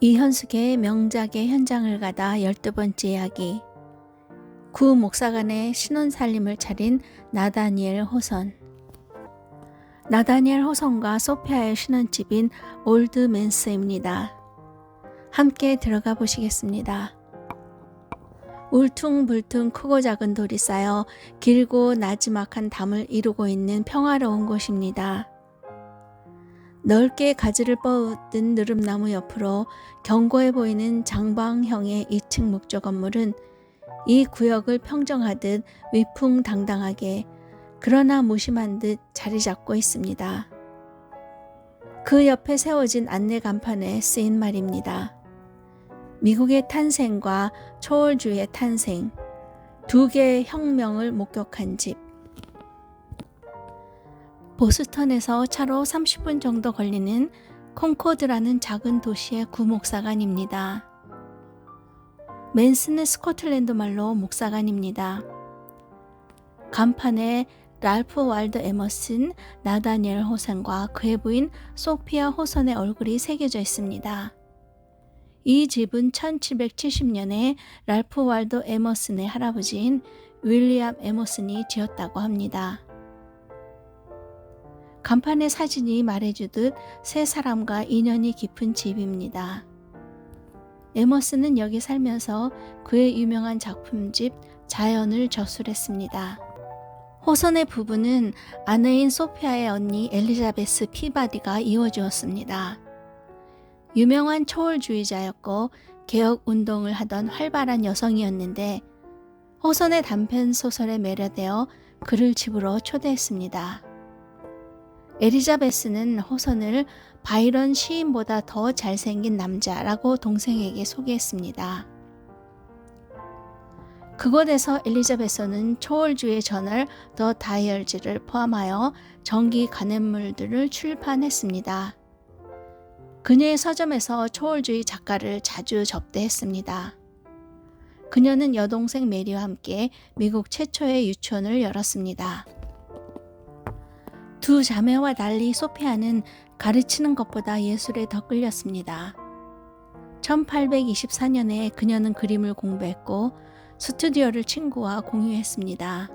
이현숙의 명작의 현장을 가다 12번째 이야기. 구 목사간의 신혼살림을 차린 나다니엘 호선. 나다니엘 호선과 소피아의 신혼집인 올드맨스입니다. 함께 들어가 보시겠습니다. 울퉁불퉁 크고 작은 돌이 쌓여 길고 나지막한 담을 이루고 있는 평화로운 곳입니다. 넓게 가지를 뻗은 느릅나무 옆으로 견고해 보이는 장방형의 2층 목조 건물은 이 구역을 평정하듯 위풍당당하게 그러나 무심한 듯 자리 잡고 있습니다. 그 옆에 세워진 안내 간판에 쓰인 말입니다. 미국의 탄생과 초월주의 탄생, 두 개의 혁명을 목격한 집. 보스턴에서 차로 30분 정도 걸리는 콩코드라는 작은 도시의 구목사관입니다. 맨스는 스코틀랜드 말로 목사관입니다. 간판에 랄프 월드 에머슨, 나다니엘 호선과 그의 부인 소피아 호선의 얼굴이 새겨져 있습니다. 이 집은 1770년에 랄프 월드 에머슨의 할아버지인 윌리엄 에머슨이 지었다고 합니다. 간판의 사진이 말해주듯 세 사람과 인연이 깊은 집입니다. 에머슨은 여기 살면서 그의 유명한 작품집 자연을 저술했습니다. 호선의 부부는 아내인 소피아의 언니 엘리자베스 피바디가 이어주었습니다. 유명한 초월주의자였고 개혁운동을 하던 활발한 여성이었는데 호선의 단편 소설에 매료되어 그를 집으로 초대했습니다. 엘리자베스는 호선을 바이런 시인보다 더 잘생긴 남자라고 동생에게 소개했습니다. 그곳에서 엘리자베스는 초월주의 저널 더 다이얼즈를 포함하여 정기 간행물들을 출판했습니다. 그녀의 서점에서 초월주의 작가를 자주 접대했습니다. 그녀는 여동생 메리와 함께 미국 최초의 유치원을 열었습니다. 두 자매와 달리 소피아는 가르치는 것보다 예술에 더 끌렸습니다. 1824년에 그녀는 그림을 공부했고 스튜디오를 친구와 공유했습니다.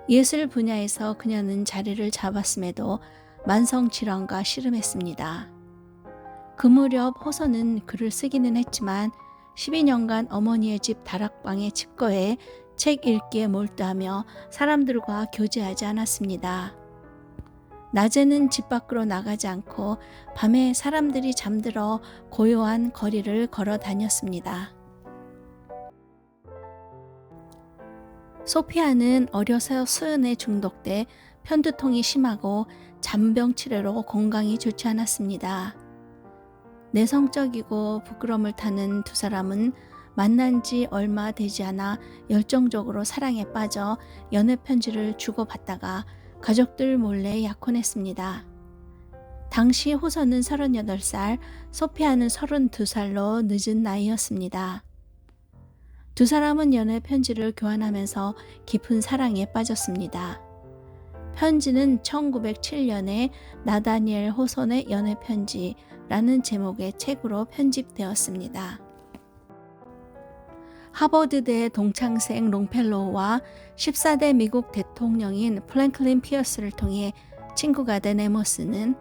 예술 분야에서 그녀는 자리를 잡았음에도 만성질환과 씨름했습니다. 그 무렵 호선은 글을 쓰기는 했지만 12년간 어머니의 집 다락방에 칩거해 책 읽기에 몰두하며 사람들과 교제하지 않았습니다. 낮에는 집 밖으로 나가지 않고 밤에 사람들이 잠들어 고요한 거리를 걸어 다녔습니다. 소피아는 어려서 수은에 중독돼 편두통이 심하고 잔병 치레로 건강이 좋지 않았습니다. 내성적이고 부끄러움을 타는 두 사람은 만난 지 얼마 되지 않아 열정적으로 사랑에 빠져 연애 편지를 주고받다가 가족들 몰래 약혼했습니다. 당시 호선은 38살, 소피아는 32살로 늦은 나이였습니다. 두 사람은 연애 편지를 교환하면서 깊은 사랑에 빠졌습니다. 편지는 1907년에 나다니엘 호선의 연애 편지라는 제목의 책으로 편집되었습니다. 하버드대 동창생 롱펠로우와 14대 미국 대통령인 플랭클린 피어스를 통해 친구가 된 에머슨은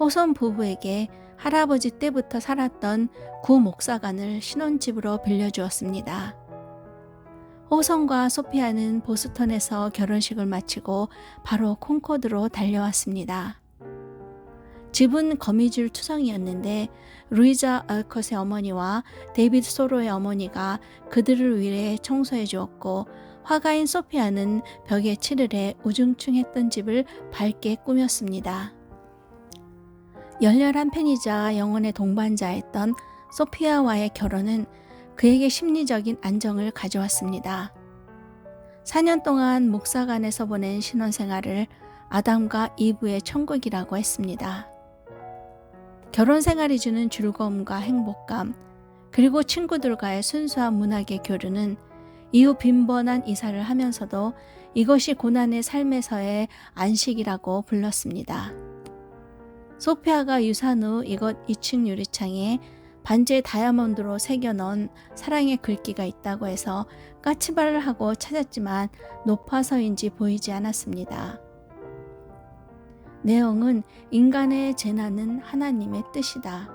호선 부부에게 할아버지 때부터 살았던 구 목사관을 신혼집으로 빌려주었습니다. 호선과 소피아는 보스턴에서 결혼식을 마치고 바로 콩코드로 달려왔습니다. 집은 거미줄 투성이었는데 루이자 알컷의 어머니와 데이비드 소로의 어머니가 그들을 위해 청소해 주었고 화가인 소피아는 벽에 칠을 해 우중충했던 집을 밝게 꾸몄습니다. 열렬한 팬이자 영혼의 동반자였던 소피아와의 결혼은 그에게 심리적인 안정을 가져왔습니다. 4년 동안 목사관에서 보낸 신혼생활을 아담과 이브의 천국이라고 했습니다. 결혼 생활이 주는 즐거움과 행복감, 그리고 친구들과의 순수한 문학의 교류는 이후 빈번한 이사를 하면서도 이것이 고난의 삶에서의 안식이라고 불렀습니다. 소피아가 유산 후 이곳 2층 유리창에 반지의 다이아몬드로 새겨놓은 사랑의 글귀가 있다고 해서 까치발을 하고 찾았지만 높아서인지 보이지 않았습니다. 내용은 인간의 재난은 하나님의 뜻이다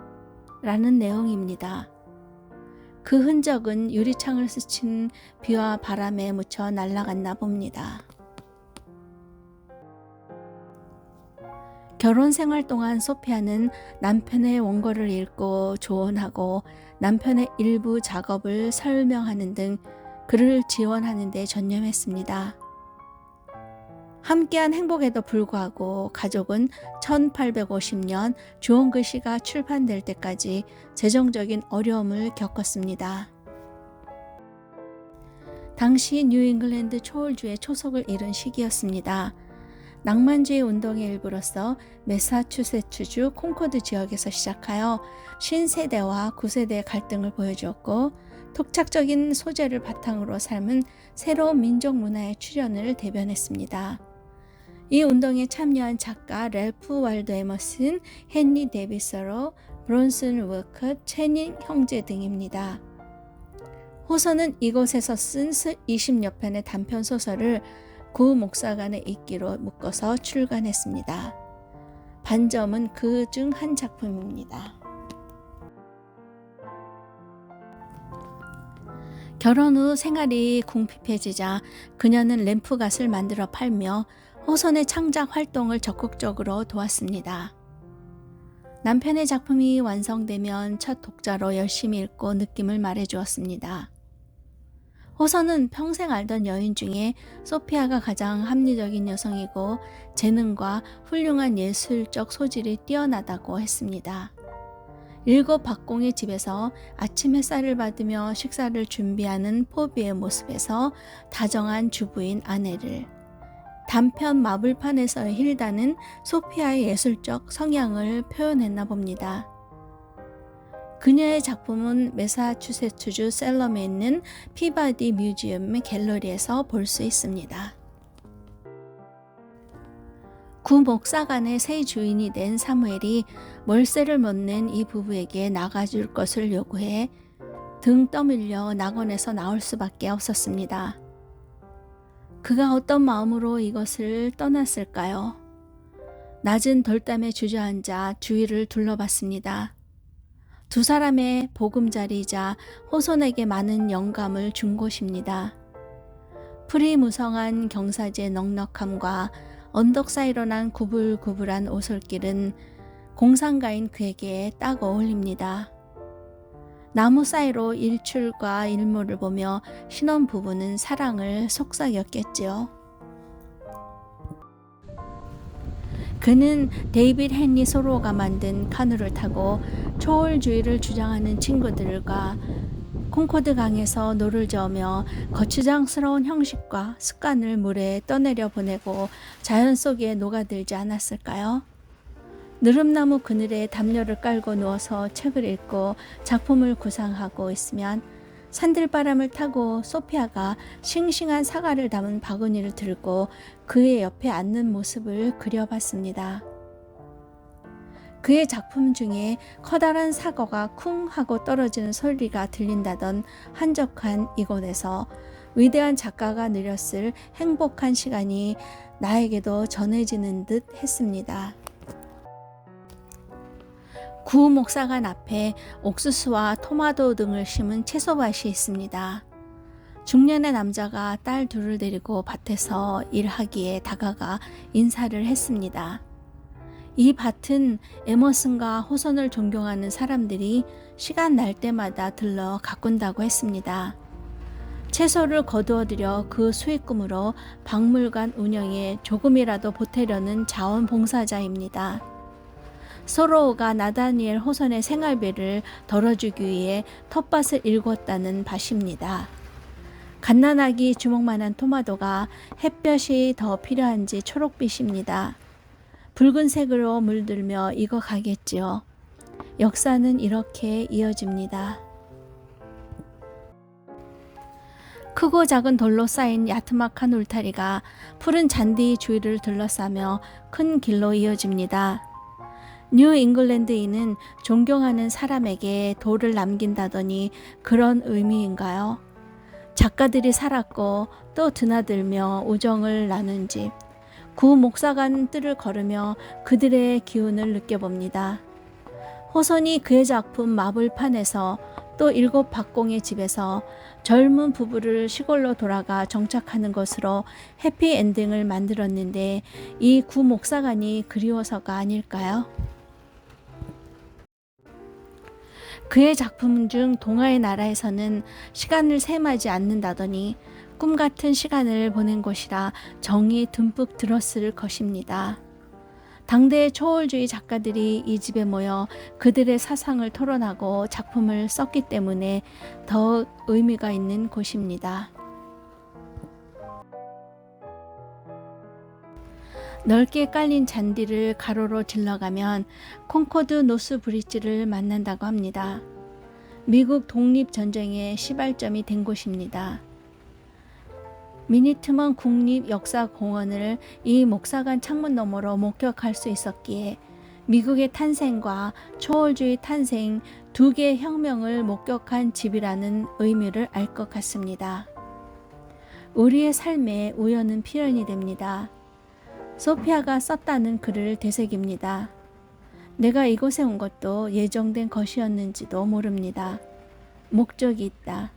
라는 내용입니다. 그 흔적은 유리창을 스친 비와 바람에 묻혀 날아갔나 봅니다. 결혼 생활 동안 소피아는 남편의 원고를 읽고 조언하고 남편의 일부 작업을 설명하는 등 그를 지원하는 데 전념했습니다. 함께한 행복에도 불구하고 가족은 1850년 주온 글씨가 출판될 때까지 재정적인 어려움을 겪었습니다. 당시 뉴잉글랜드 초월주의 초석을 이룬 시기였습니다. 낭만주의 운동의 일부로서 매사추세츠주 콩코드 지역에서 시작하여 신세대와 구세대의 갈등을 보여주었고 독창적인 소재를 바탕으로 삶은 새로운 민족 문화의 출현을 대변했습니다. 이 운동에 참여한 작가 랠프 월드 에머슨, 헨리 데이비스 로, 브론슨 워커, 체닝 형제 등입니다. 호서는 이곳에서 쓴 20여 편의 단편 소설을 구 목사관의 읽기로 묶어서 출간했습니다. 반점은 그 중 한 작품입니다. 결혼 후 생활이 궁핍해지자 그녀는 램프갓을 만들어 팔며 호선의 창작 활동을 적극적으로 도왔습니다. 남편의 작품이 완성되면 첫 독자로 열심히 읽고 느낌을 말해주었습니다. 호선은 평생 알던 여인 중에 소피아가 가장 합리적인 여성이고 재능과 훌륭한 예술적 소질이 뛰어나다고 했습니다. 7 박공의 집에서 아침 햇살을 받으며 식사를 준비하는 포비의 모습에서 다정한 주부인 아내를, 단편 마블판에서의 힐다는 소피아의 예술적 성향을 표현했나 봅니다. 그녀의 작품은 매사추세츠주 셀럼에 있는 피바디 뮤지엄 갤러리에서 볼 수 있습니다. 구 목사관의 새 주인이 된 사무엘이 월세를 못 낸 이 부부에게 나가줄 것을 요구해 등 떠밀려 낙원에서 나올 수밖에 없었습니다. 그가 어떤 마음으로 이것을 떠났을까요? 낮은 돌담에 주저앉아 주위를 둘러봤습니다. 두 사람의 보금자리이자 호손에게 많은 영감을 준 곳입니다. 풀이 무성한 경사지의 넉넉함과 언덕 사이로 난 구불구불한 오솔길은 공상가인 그에게 딱 어울립니다. 나무 사이로 일출과 일몰을 보며 신혼부부는 사랑을 속삭였겠지요. 그는 데이빗 헨리 소로가 만든 카누를 타고 초월주의를 주장하는 친구들과 콩코드 강에서 노를 저으며 거추장스러운 형식과 습관을 물에 떠내려 보내고 자연 속에 녹아들지 않았을까요? 느릅나무 그늘에 담요를 깔고 누워서 책을 읽고 작품을 구상하고 있으면 산들바람을 타고 소피아가 싱싱한 사과를 담은 바구니를 들고 그의 옆에 앉는 모습을 그려봤습니다. 그의 작품 중에 커다란 사과가 쿵 하고 떨어지는 소리가 들린다던 한적한 이곳에서 위대한 작가가 누렸을 행복한 시간이 나에게도 전해지는 듯 했습니다. 구 목사관 앞에 옥수수와 토마토 등을 심은 채소밭이 있습니다. 중년의 남자가 딸 둘을 데리고 밭에서 일하기에 다가가 인사를 했습니다. 이 밭은 에머슨과 호선을 존경하는 사람들이 시간 날 때마다 들러 가꾼다고 했습니다. 채소를 거두어들여 그 수익금으로 박물관 운영에 조금이라도 보태려는 자원봉사자입니다. 소로우가 나다니엘 호선의 생활비를 덜어주기 위해 텃밭을 일궜다는 밭입니다. 갓난아기 주먹만한 토마토가 햇볕이 더 필요한지 초록빛입니다. 붉은색으로 물들며 익어가겠지요. 역사는 이렇게 이어집니다. 크고 작은 돌로 쌓인 야트막한 울타리가 푸른 잔디 주위를 둘러싸며 큰 길로 이어집니다. 뉴 잉글랜드인은 존경하는 사람에게 돌을 남긴다더니 그런 의미인가요? 작가들이 살았고 또 드나들며 우정을 나눈 집, 구 목사관 뜰을 걸으며 그들의 기운을 느껴봅니다. 호선이 그의 작품 마블판에서 또 7 박공의 집에서 젊은 부부를 시골로 돌아가 정착하는 것으로 해피엔딩을 만들었는데 이 구 목사관이 그리워서가 아닐까요? 그의 작품 중 동화의 나라에서는 시간을 셈하지 않는다더니 꿈같은 시간을 보낸 곳이라 정이 듬뿍 들었을 것입니다. 당대의 초월주의 작가들이 이 집에 모여 그들의 사상을 토론하고 작품을 썼기 때문에 더욱 의미가 있는 곳입니다. 넓게 깔린 잔디를 가로로 질러가면 콩코드 노스 브릿지를 만난다고 합니다. 미국 독립전쟁의 시발점이 된 곳입니다. 미니트먼 국립역사공원을 이 목사관 창문 너머로 목격할 수 있었기에 미국의 탄생과 초월주의 탄생 2개의 혁명을 목격한 집이라는 의미를 알 것 같습니다. 우리의 삶에 우연은 필연이 됩니다. 소피아가 썼다는 글을 되새깁니다. 내가 이곳에 온 것도 예정된 것이었는지도 모릅니다. 목적이 있다.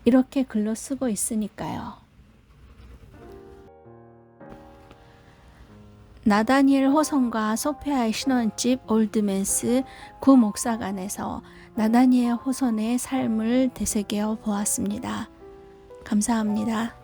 이렇게 글로 쓰고 있으니까요. 나다니엘 호선과 소피아의 신혼집 올드맨스 구 목사관에서 나다니엘 호선의 삶을 되새겨 보았습니다. 감사합니다.